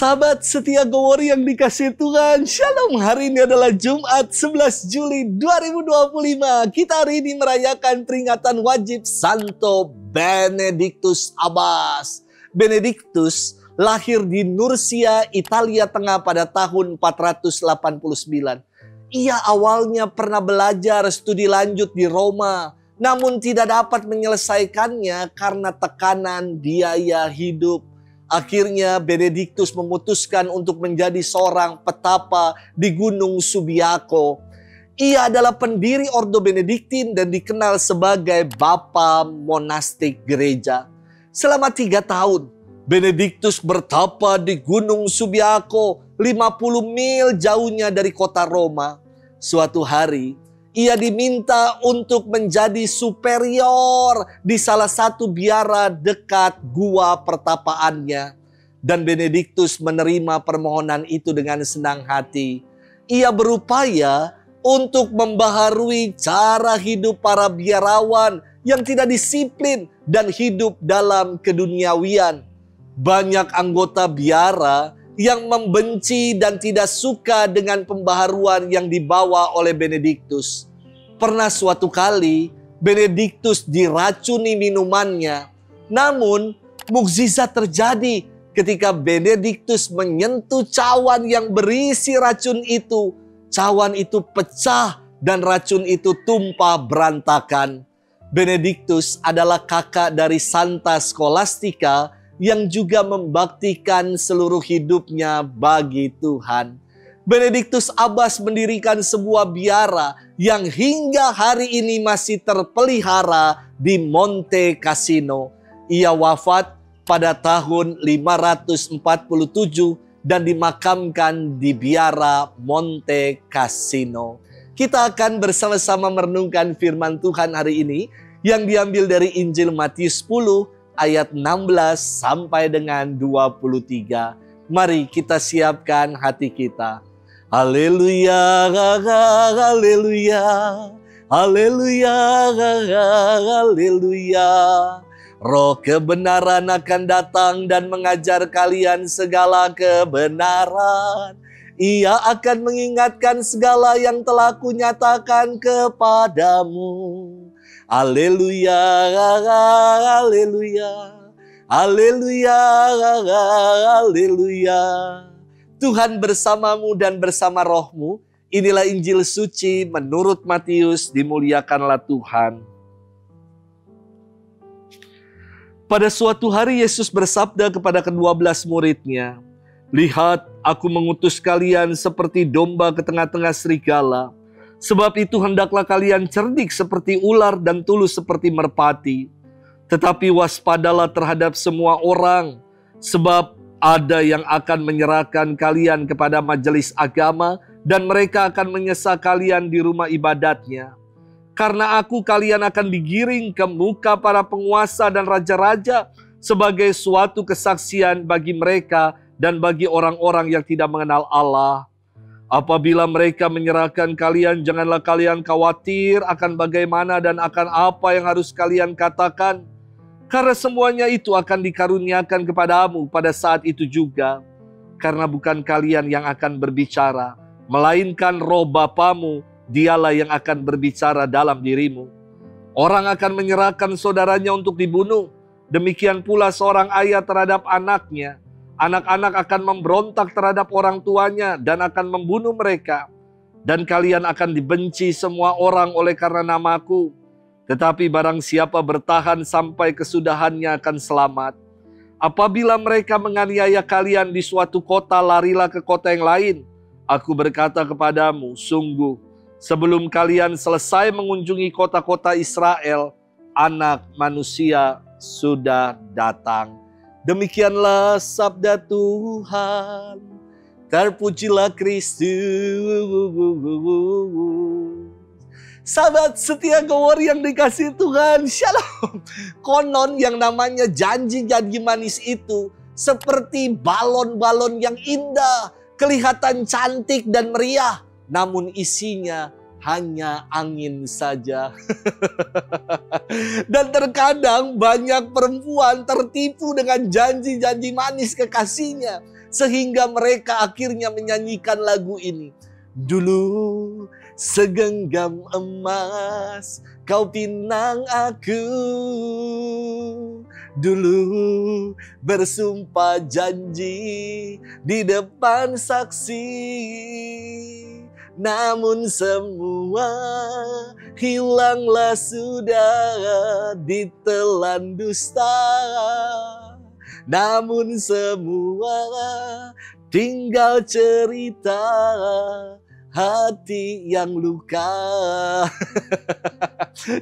Sahabat setia Gowori yang dikasihi Tuhan, Shalom. Hari ini adalah Jumat 11 Juli 2025. Kita hari ini merayakan peringatan wajib Santo Benedictus Abbas. Benedictus lahir di Nursia, Italia Tengah pada tahun 489. Ia awalnya pernah belajar studi lanjut di Roma, namun tidak dapat menyelesaikannya karena tekanan biaya hidup. Akhirnya Benedictus memutuskan untuk menjadi seorang petapa di Gunung Subiaco. Ia adalah pendiri Ordo Benediktin dan dikenal sebagai Bapa Monastik Gereja. Selama 3 tahun, Benedictus bertapa di Gunung Subiaco, 50 mil jauhnya dari kota Roma. Suatu hari, ia diminta untuk menjadi superior di salah satu biara dekat gua pertapaannya. Dan Benedictus menerima permohonan itu dengan senang hati. Ia berupaya untuk membaharui cara hidup para biarawan yang tidak disiplin dan hidup dalam keduniawian. Banyak anggota biara yang membenci dan tidak suka dengan pembaharuan yang dibawa oleh Benedictus. Pernah suatu kali Benedictus diracuni minumannya. Namun mukjizat terjadi ketika Benedictus menyentuh cawan yang berisi racun itu. Cawan itu pecah dan racun itu tumpah berantakan. Benedictus adalah kakak dari Santa Scholastica yang juga membaktikan seluruh hidupnya bagi Tuhan. Benedictus Abbas mendirikan sebuah biara yang hingga hari ini masih terpelihara di Monte Cassino. Ia wafat pada tahun 547 dan dimakamkan di biara Monte Cassino. Kita akan bersama-sama merenungkan firman Tuhan hari ini yang diambil dari Injil Matius 10 ayat 16 sampai dengan 23. Mari kita siapkan hati kita. Haleluya, haleluya, haleluya, haleluya. Roh kebenaran akan datang dan mengajar kalian segala kebenaran. Ia akan mengingatkan segala yang telah kunyatakan kepadamu. Haleluya, haleluya, haleluya, haleluya. Tuhan bersamamu dan bersama rohmu. Inilah Injil suci menurut Matius, dimuliakanlah Tuhan. Pada suatu hari Yesus bersabda kepada ke-12 muridnya, "Lihat, aku mengutus kalian seperti domba ke tengah-tengah serigala. Sebab itu hendaklah kalian cerdik seperti ular dan tulus seperti merpati. Tetapi waspadalah terhadap semua orang, sebab ada yang akan menyerahkan kalian kepada majelis agama dan mereka akan menyesa kalian di rumah ibadatnya. Karena aku kalian akan digiring ke muka para penguasa dan raja-raja sebagai suatu kesaksian bagi mereka dan bagi orang-orang yang tidak mengenal Allah. Apabila mereka menyerahkan kalian, janganlah kalian khawatir akan bagaimana dan akan apa yang harus kalian katakan. Karena semuanya itu akan dikaruniakan kepadamu pada saat itu juga. Karena bukan kalian yang akan berbicara, melainkan Roh Bapamu, dialah yang akan berbicara dalam dirimu. Orang akan menyerahkan saudaranya untuk dibunuh. Demikian pula seorang ayah terhadap anaknya. Anak-anak akan memberontak terhadap orang tuanya dan akan membunuh mereka. Dan kalian akan dibenci semua orang oleh karena namaku. Tetapi barang siapa bertahan sampai kesudahannya akan selamat. Apabila mereka menganiaya kalian di suatu kota, larilah ke kota yang lain. Aku berkata kepadamu, sungguh, sebelum kalian selesai mengunjungi kota-kota Israel, Anak Manusia sudah datang." Demikianlah sabda Tuhan. Terpujilah Kristus. Sahabat setia Gowori yang dikasihi Tuhan, Shalom. Konon yang namanya janji-janji manis itu seperti balon-balon yang indah, kelihatan cantik dan meriah, namun isinya hanya angin saja. Dan terkadang banyak perempuan tertipu dengan janji-janji manis kekasihnya. Sehingga mereka akhirnya menyanyikan lagu ini. Dulu segenggam emas kau pinang aku. Dulu bersumpah janji di depan saksi. Namun semua hilanglah sudah ditelan dusta. Namun semua tinggal cerita hati yang luka.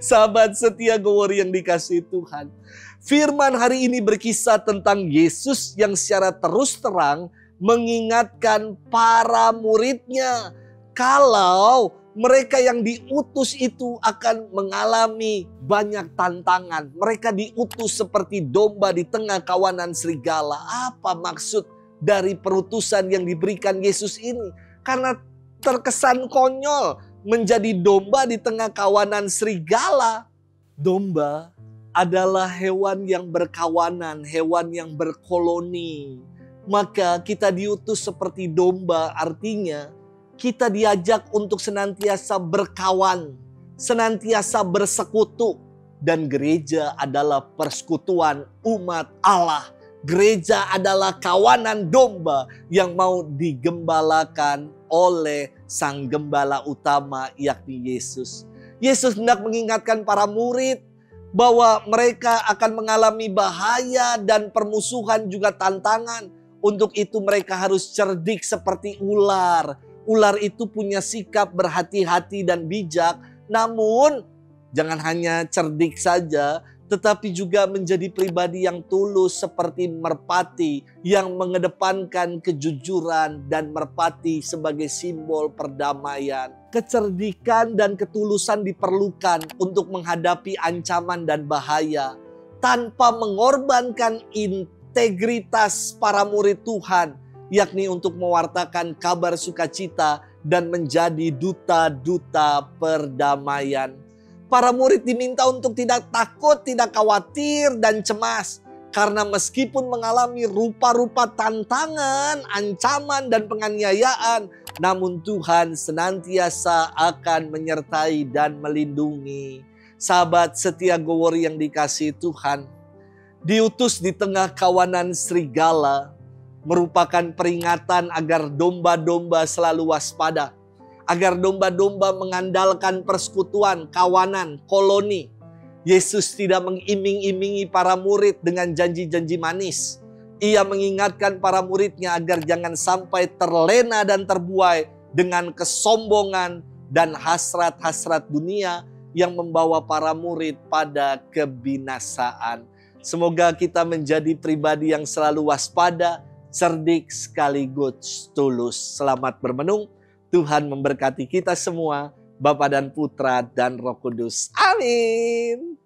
Sahabat setia Go-Warrior yang dikasihi Tuhan, firman hari ini berkisah tentang Yesus yang secara terus terang mengingatkan para muridnya kalau mereka yang diutus itu akan mengalami banyak tantangan. Mereka diutus seperti domba di tengah kawanan serigala. Apa maksud dari perutusan yang diberikan Yesus ini? Karena terkesan konyol menjadi domba di tengah kawanan serigala. Domba adalah hewan yang berkawanan, hewan yang berkoloni. Maka kita diutus seperti domba, artinya kita diajak untuk senantiasa berkawan, senantiasa bersekutu. Dan gereja adalah persekutuan umat Allah. Gereja adalah kawanan domba yang mau digembalakan oleh sang gembala utama, yakni Yesus. Yesus hendak mengingatkan para murid bahwa mereka akan mengalami bahaya dan permusuhan juga tantangan. Untuk itu mereka harus cerdik seperti ular. Ular itu punya sikap berhati-hati dan bijak, namun jangan hanya cerdik saja, tetapi juga menjadi pribadi yang tulus seperti merpati yang mengedepankan kejujuran, dan merpati sebagai simbol perdamaian. Kecerdikan dan ketulusan diperlukan untuk menghadapi ancaman dan bahaya tanpa mengorbankan integritas para murid Tuhan, yakni untuk mewartakan kabar sukacita dan menjadi duta-duta perdamaian. Para murid diminta untuk tidak takut, tidak khawatir, dan cemas. Karena meskipun mengalami rupa-rupa tantangan, ancaman, dan penganiayaan, namun Tuhan senantiasa akan menyertai dan melindungi. Sahabat setia Go-Warrior yang dikasihi Tuhan, diutus di tengah kawanan serigala merupakan peringatan agar domba-domba selalu waspada. Agar domba-domba mengandalkan persekutuan, kawanan, koloni. Yesus tidak mengiming-imingi para murid dengan janji-janji manis. Ia mengingatkan para muridnya agar jangan sampai terlena dan terbuai dengan kesombongan dan hasrat-hasrat dunia yang membawa para murid pada kebinasaan. Semoga kita menjadi pribadi yang selalu waspada, cerdik sekaligus tulus. Selamat bermenung. Tuhan memberkati kita semua, Bapa dan Putra dan Roh Kudus. Amin.